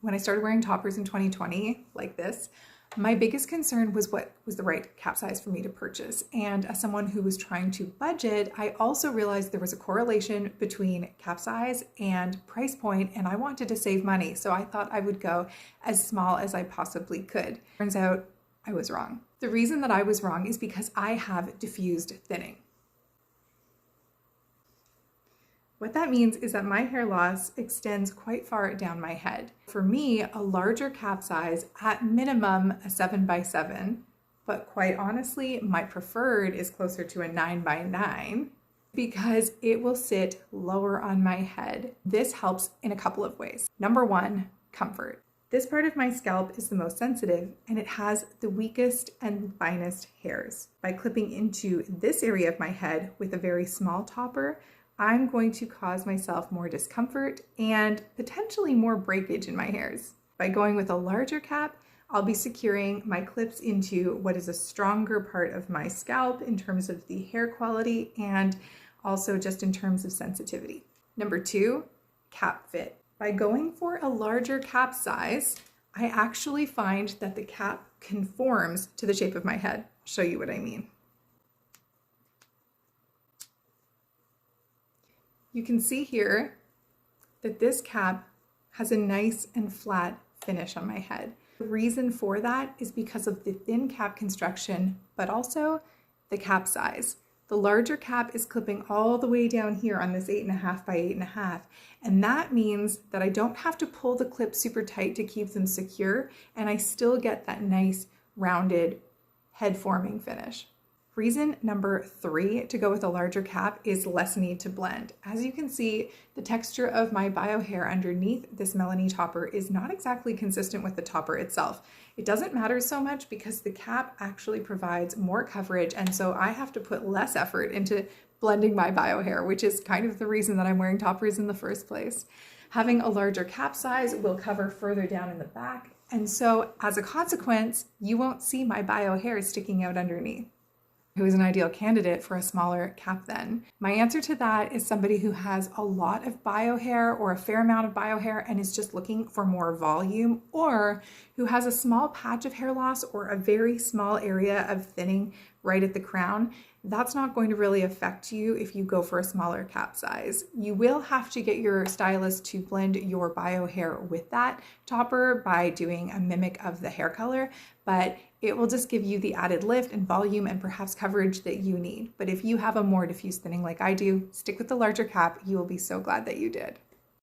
When I started wearing toppers in 2020, like this, my biggest concern was what was the right cap size for me to purchase. And as someone who was trying to budget, I also realized there was a correlation between cap size and price point, and I wanted to save money. So I thought I would go as small as I possibly could. Turns out I was wrong. The reason that I was wrong is because I have diffused thinning. What that means is that my hair loss extends quite far down my head. For me, a larger cap size, at minimum a 7x7, but quite honestly, my preferred is closer to a 9x9 because it will sit lower on my head. This helps in a couple of ways. Number one, comfort. This part of my scalp is the most sensitive and it has the weakest and finest hairs. By clipping into this area of my head with a very small topper, I'm going to cause myself more discomfort and potentially more breakage in my hairs. By going with a larger cap, I'll be securing my clips into what is a stronger part of my scalp in terms of the hair quality and also just in terms of sensitivity. Number two, cap fit. By going for a larger cap size, I actually find that the cap conforms to the shape of my head. I'll show you what I mean. You can see here that this cap has a nice and flat finish on my head. The reason for that is because of the thin cap construction, but also the cap size. The larger cap is clipping all the way down here on this 8.5 by 8.5, and that means that I don't have to pull the clips super tight to keep them secure, and I still get that nice rounded head forming finish. Reason number three to go with a larger cap is less need to blend. As you can see, the texture of my bio hair underneath this Melanie topper is not exactly consistent with the topper itself. It doesn't matter so much because the cap actually provides more coverage, and so I have to put less effort into blending my bio hair, which is kind of the reason that I'm wearing toppers in the first place. Having a larger cap size will cover further down in the back, and so as a consequence, you won't see my bio hair sticking out underneath. Who is an ideal candidate for a smaller cap then? My answer to that is somebody who has a lot of bio hair or a fair amount of bio hair and is just looking for more volume, or who has a small patch of hair loss or a very small area of thinning right at the crown. That's not going to really affect you if you go for a smaller cap size. You will have to get your stylist to blend your bio hair with that topper by doing a mimic of the hair color, but it will just give you the added lift and volume and perhaps coverage that you need. But if you have a more diffuse thinning like I do, stick with the larger cap. You will be so glad that you did.